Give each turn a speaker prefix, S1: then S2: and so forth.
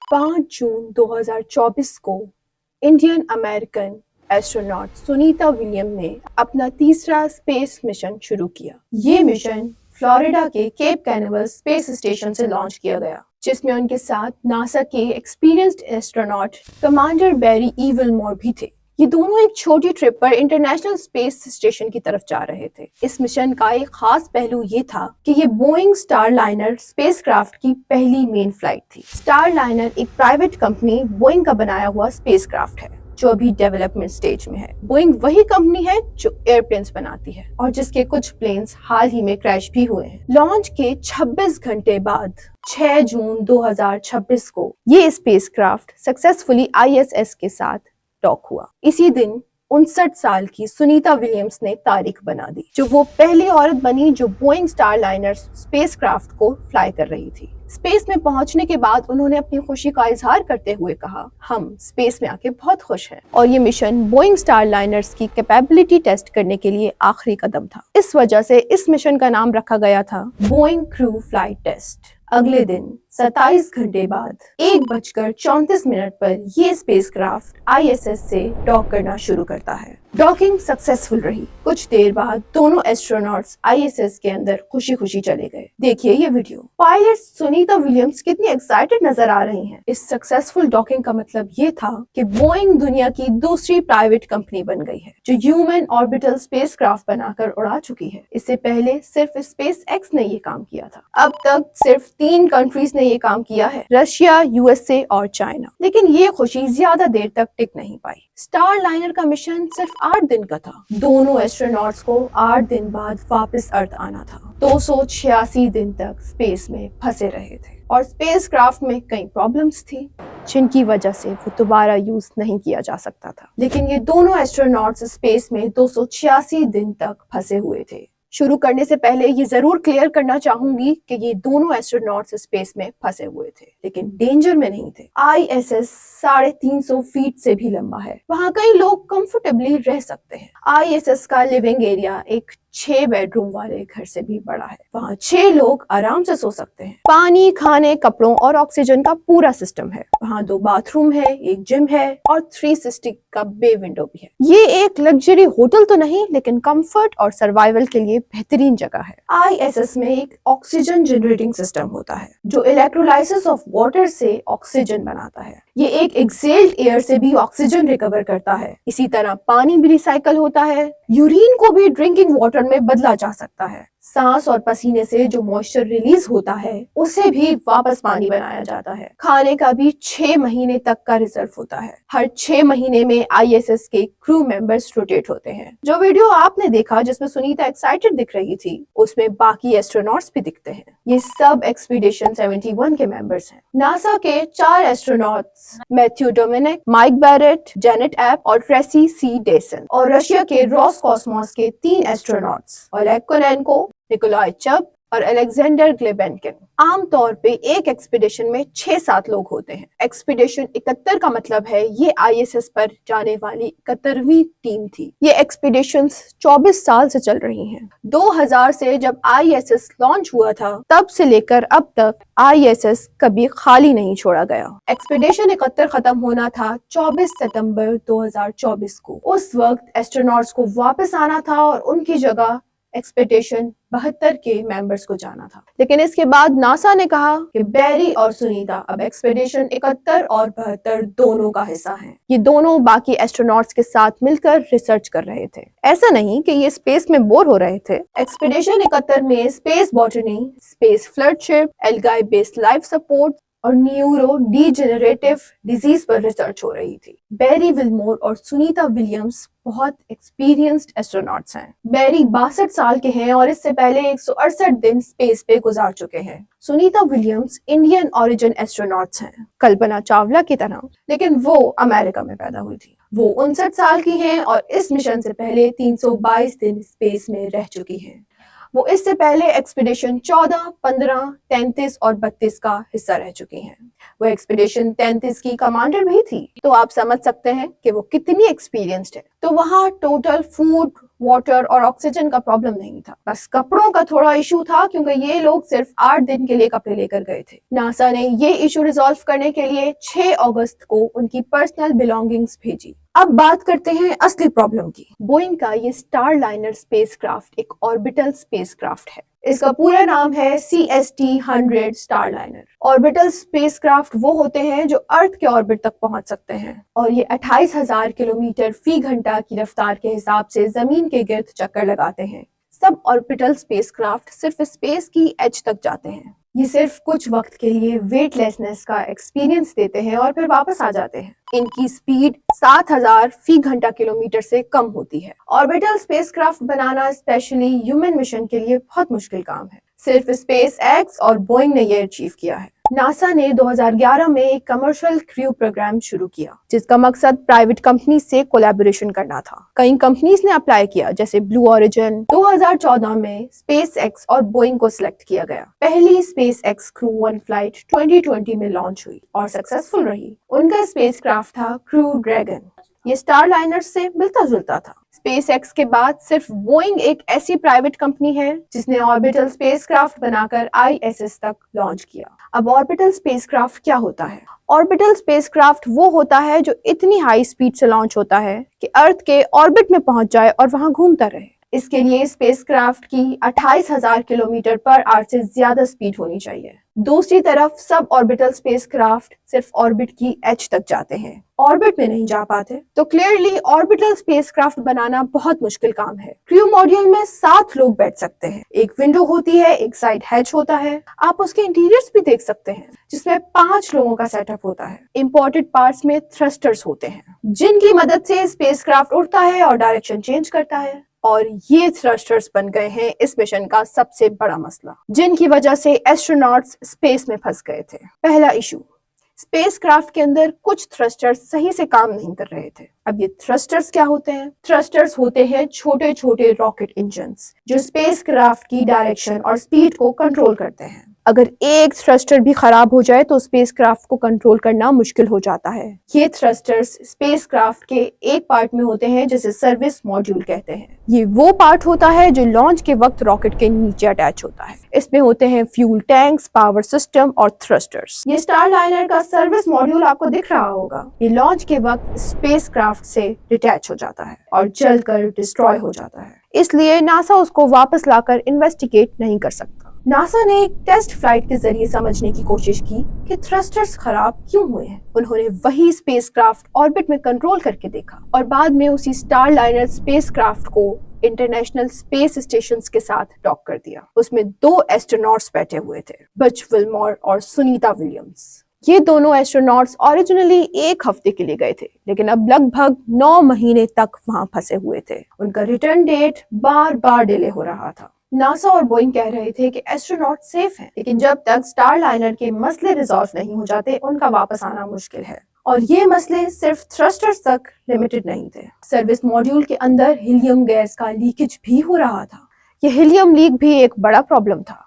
S1: 5 जून 2024 को Indian American astronaut Sunita William ने अपना तीसरा स्पेस मिशन शुरू किया। ये मिशन फ्लोरिडा के केप कैनावेरल स्पेस स्टेशन से लॉन्च किया गया, जिसमें उनके साथ नासा के एक्सपीरियंस्ड एस्ट्रोनॉट कमांडर बैरी ई विलमोर भी थे। ये दोनों एक छोटी ट्रिप पर इंटरनेशनल स्पेस स्टेशन की तरफ जा रहे थे। इस मिशन का एक खास पहलू ये था कि ये बोइंग स्टारलाइनर स्पेसक्राफ्ट की पहली मेन फ्लाइट थी। स्टारलाइनर एक प्राइवेट कंपनी बोइंग का बनाया हुआ स्पेसक्राफ्ट है, जो अभी डेवलपमेंट स्टेज में है। बोइंग वही कंपनी है जो एयरप्लेन्स बनाती है और जिसके कुछ प्लेन्स हाल ही में क्रैश भी हुए हैं। लॉन्च के 26 घंटे बाद 6 जून 2026 को ये स्पेसक्राफ्ट सक्सेसफुली ISS के साथ डॉक हुआ। इसी दिन 59 साल की सुनीता विलियम्स ने तारीख बना दी, जो वो पहली औरत बनी जो बोइंग स्टारलाइनर स्पेसक्राफ्ट को फ्लाई कर रही थी। स्पेस में पहुंचने के बाद उन्होंने अपनी खुशी का इजहार करते हुए कहा, हम स्पेस में आके बहुत खुश हैं। और ये मिशन बोइंग स्टारलाइनर्स की कैपेबिलिटी टेस्ट करने के लिए आखिरी कदम था। इस वजह से इस मिशन का नाम रखा गया था बोइंग क्रू फ्लाइट टेस्ट। अगले दिन 27 घंटे बाद 1:34 पर ये स्पेसक्राफ्ट ISS से डॉक करना शुरू करता है। डॉकिंग सक्सेसफुल रही। कुछ देर बाद दोनों एस्ट्रोनॉट्स ISS के अंदर खुशी खुशी चले गए। देखिए ये वीडियो। पायलट सुनीता विलियम्स कितनी एक्साइटेड नजर आ रही हैं। इस सक्सेसफुल डॉकिंग का मतलब ये था कि बोइंग दुनिया की दूसरी प्राइवेट कंपनी बन गई है, जो ह्यूमन ऑर्बिटल स्पेसक्राफ्ट बनाकर उड़ा चुकी है। इससे पहले सिर्फ SpaceX ने ये काम किया था। अब तक सिर्फ 3 कंट्रीज ने ये काम किया है, रशिया, USA और चाइना। लेकिन ये खुशी ज्यादा देर तक टिक नहीं पाई। स्टारलाइनर का मिशन सिर्फ 8 दिन का था। दोनों एस्ट्रोनॉट्स को 8 दिन बाद वापस अर्थ आना था। 286 दिन तक स्पेस में फंसे रहे थे और स्पेसक्राफ्ट में कई प्रॉब्लम्स थी, जिनकी वजह से वो दोबारा यूज नहीं किया जा सकता था। लेकिन ये दोनों एस्ट्रोनॉट्स स्पेस में 286 दिन तक फंसे हुए थे। शुरू करने से पहले ये जरूर क्लियर करना चाहूंगी कि ये दोनों एस्ट्रोनॉट्स स्पेस में फंसे हुए थे, लेकिन डेंजर में नहीं थे। ISS 350 फीट से भी लंबा है। वहाँ कई लोग कंफर्टेबली रह सकते हैं। ISS का लिविंग एरिया एक 6 बेडरूम वाले घर से भी बड़ा है। वहाँ 6 लोग आराम से सो सकते हैं। पानी, खाने, कपड़ों और ऑक्सीजन का पूरा सिस्टम है। वहाँ 2 बाथरूम है, एक जिम है और 360 का बे विंडो भी है। ये एक लग्जरी होटल तो नहीं, लेकिन कंफर्ट और सर्वाइवल के लिए बेहतरीन जगह है। ISS में एक ऑक्सीजन जनरेटिंग सिस्टम होता है, जो इलेक्ट्रोलाइसिस ऑफ वाटर से ऑक्सीजन बनाता है। ये एक एक्सेल्ड एयर से भी ऑक्सीजन रिकवर करता है। इसी तरह पानी भी रिसाइकल होता है। यूरिन को भी ड्रिंकिंग वाटर में बदला जा सकता है। सांस और पसीने से जो मॉइस्चर रिलीज होता है, उसे भी वापस पानी बनाया जाता है। खाने का भी 6 महीने तक का रिजर्व होता है। हर 6 महीने में ISS के क्रू मेंबर्स रोटेट होते हैं। जो वीडियो आपने देखा जिसमें सुनीता एक्साइटेड दिख रही थी, उसमें बाकी एस्ट्रोनॉट्स भी दिखते हैं। ये सब एक्सपीडिशन 71 के मेंबर्स हैं। नासा के 4 astronauts Matthew Dominick, Mike Barratt, Jeanette Epps और ट्रेसी सी डेसन, और रशिया के रोसकॉस्मोस के 3 astronauts Oleg Kononenko, Nikolai Chub और अलेक्जेंडर ग्लेबेनकिन। आमतौर पे एक एक्सपीडिशन में 6-7 लोग होते हैं। एक्सपीडिशन 71 का मतलब है ये ISS पर जाने वाली 71वीं टीम थी। ये एक्सपीडिशंस 24 साल से चल रही हैं। 2000 से जब ISS लॉन्च हुआ था, तब से लेकर अब तक ISS कभी खाली नहीं छोड़ा गया। एक्सपीडिशन 71 खत्म होना था 24 सितंबर 2024 को। उस वक्त एस्ट्रोनॉट्स को वापस आना था और उनकी जगह एक्सपेडिशन 72 के मेंबर्स को जाना था। लेकिन इसके बाद नासा ने कहा कि बैरी और सुनीता अब एक्सपेडिशन 71 और 72 दोनों का हिस्सा हैं। ये दोनों बाकी एस्ट्रोनॉट्स के साथ मिलकर रिसर्च कर रहे थे। ऐसा नहीं कि ये स्पेस में बोर हो रहे थे। एक्सपेडिशन 71 में स्पेस बॉटनी, स्पेस फ्लडशिप, एल्गाई बेस्ड लाइफ सपोर्ट और न्यूरो डीजेनरेटिव डिजीज पर रिसर्च हो रही थी। बैरी विलमोर और सुनीता विलियम्स बहुत एक्सपीरियंस्ड एस्ट्रोनॉट्स हैं। बैरी 62 साल के हैं और इससे पहले 168 दिन स्पेस पे गुजार चुके हैं। Sunita Williams Indian origin astronauts हैं, कल्पना चावला की तरह, लेकिन वो अमेरिका में पैदा हुई थी। वो 59 साल की हैं और इस मिशन से पहले 322 दिन स्पेस में रह चुकी हैं। वो इससे पहले एक्सपीडिशन 14, 15, 33 और 32 का हिस्सा रह चुकी हैं। वो एक्सपीडिशन 33 की कमांडर भी थी, तो आप समझ सकते हैं कि वो कितनी एक्सपीरियंस्ड है। तो वहाँ टोटल फूड, वाटर और ऑक्सीजन का प्रॉब्लम नहीं था, बस कपड़ों का थोड़ा इशू था क्योंकि ये लोग सिर्फ 8 दिन के लिए कपड़े लेकर गए थे। नासा ने ये इशू रिजॉल्व करने के लिए 6 अगस्त को उनकी पर्सनल बिलोंगिंग्स भेजी। अब बात करते हैं असली प्रॉब्लम की। बोइंग का ये स्टारलाइनर स्पेसक्राफ्ट एक ऑर्बिटल स्पेसक्राफ्ट है। इसका पूरा नाम है CST-100 स्टारलाइनर। ऑर्बिटल स्पेसक्राफ्ट वो होते हैं जो अर्थ के ऑर्बिट तक पहुंच सकते हैं और ये 28,000 किलोमीटर फी घंटा की रफ्तार के हिसाब से जमीन के गिर्द चक्कर लगाते हैं। सब ऑर्बिटल स्पेसक्राफ्ट सिर्फ स्पेस की एज तक जाते हैं। ये सिर्फ कुछ वक्त के लिए वेटलेसनेस का एक्सपीरियंस देते हैं और फिर वापस आ जाते हैं। इनकी स्पीड 7,000 फी घंटा किलोमीटर से कम होती है। ऑर्बिटल स्पेसक्राफ्ट बनाना स्पेशली ह्यूमन मिशन के लिए बहुत मुश्किल काम है। सिर्फ SpaceX और बोइंग ने ये अचीव किया है। नासा ने 2011 में एक कमर्शियल क्रू प्रोग्राम शुरू किया जिसका मकसद प्राइवेट कंपनी से कोलैबोरेशन करना था। कई कंपनीज ने अप्लाई किया जैसे ब्लू ओरिजिन। 2014 में SpaceX और बोइंग को सिलेक्ट किया गया। पहली SpaceX क्रू 1 फ्लाइट 2020 में लॉन्च हुई और सक्सेसफुल रही। उनका स्पेसक्राफ्ट था क्रू ड्रैगन। ये स्टारलाइनर से मिलता जुलता था। SpaceX के बाद सिर्फ बोइंग एक ऐसी प्राइवेट कंपनी है जिसने ऑर्बिटल स्पेसक्राफ्ट बनाकर ISS तक लॉन्च किया। अब ऑर्बिटल स्पेसक्राफ्ट क्या होता है? ऑर्बिटल स्पेसक्राफ्ट वो होता है जो इतनी हाई स्पीड से लॉन्च होता है कि अर्थ के ऑर्बिट में पहुंच जाए और वहां घूमता रहे। इसके लिए स्पेसक्राफ्ट की 28,000 किलोमीटर पर आवर से ज्यादा स्पीड होनी चाहिए। दूसरी तरफ सब ऑर्बिटल स्पेसक्राफ्ट सिर्फ ऑर्बिट की एज तक जाते हैं, ऑर्बिट में नहीं जा पाते। तो क्लियरली ऑर्बिटल स्पेसक्राफ्ट बनाना बहुत मुश्किल काम है। क्रू मॉड्यूल में 7 लोग बैठ सकते हैं। एक विंडो होती है, एक साइड हैच होता है। आप उसके इंटीरियर्स भी देख सकते हैं जिसमें 5 लोगों का सेटअप होता है। इंपोर्टेड पार्ट्स में थ्रस्टर्स होते हैं जिनकी मदद से स्पेसक्राफ्ट उड़ता है और डायरेक्शन चेंज करता है। और ये थ्रस्टर्स बन गए हैं इस मिशन का सबसे बड़ा मसला, जिनकी वजह से एस्ट्रोनॉट्स स्पेस में फंस गए थे। पहला इशू, स्पेसक्राफ्ट के अंदर कुछ थ्रस्टर्स सही से काम नहीं कर रहे थे। अब ये थ्रस्टर्स क्या होते हैं? थ्रस्टर्स होते हैं छोटे छोटे रॉकेट इंजन्स जो स्पेसक्राफ्ट की डायरेक्शन और स्पीड को कंट्रोल करते हैं। अगर एक थ्रस्टर भी खराब हो जाए तो स्पेसक्राफ्ट को कंट्रोल करना मुश्किल हो जाता है। ये थ्रस्टर्स स्पेसक्राफ्ट के एक पार्ट में होते हैं जिसे सर्विस मॉड्यूल कहते हैं। ये वो पार्ट होता है जो लॉन्च के वक्त रॉकेट के नीचे अटैच होता है। इसमें होते हैं फ्यूल टैंक्स, पावर सिस्टम और थ्रस्टर्स। ये स्टारलाइनर का सर्विस मॉड्यूल आपको दिख रहा होगा। ये लॉन्च के वक्त स्पेसक्राफ्ट से डिटैच हो जाता है और जलकर डिस्ट्रॉय हो जाता है। इसलिए नासा उसको वापस लाकर इन्वेस्टिगेट नहीं कर सकता। नासा ने एक टेस्ट फ्लाइट के जरिए समझने की कोशिश की कि थ्रस्टर्स खराब क्यों हुए हैं। उन्होंने वही स्पेसक्राफ्ट ऑर्बिट में कंट्रोल करके देखा और बाद में उसी स्टारलाइनर स्पेसक्राफ्ट को इंटरनेशनल स्पेस स्टेशन के साथ डॉक कर दिया। उसमें 2 एस्ट्रोनॉट्स बैठे हुए थे, बच विल्मोर और सुनीता विलियम्स। ये दोनों एस्ट्रोनॉट्स ओरिजिनली 1 हफ्ते के लिए गए थे, लेकिन अब लगभग 9 महीने तक वहां फंसे हुए थे। उनका रिटर्न डेट बार बार डिले हो रहा था। नासा और बोइंग कह रहे थे कि एस्ट्रोनॉट सेफ हैं, लेकिन जब तक स्टारलाइनर के मसले रिजॉल्व नहीं हो जाते उनका वापस आना मुश्किल है। और ये मसले सिर्फ थ्रस्टर्स तक लिमिटेड नहीं थे। सर्विस मॉड्यूल के अंदर हीलियम गैस का लीकेज भी हो रहा था। ये हीलियम लीक भी एक बड़ा प्रॉब्लम था।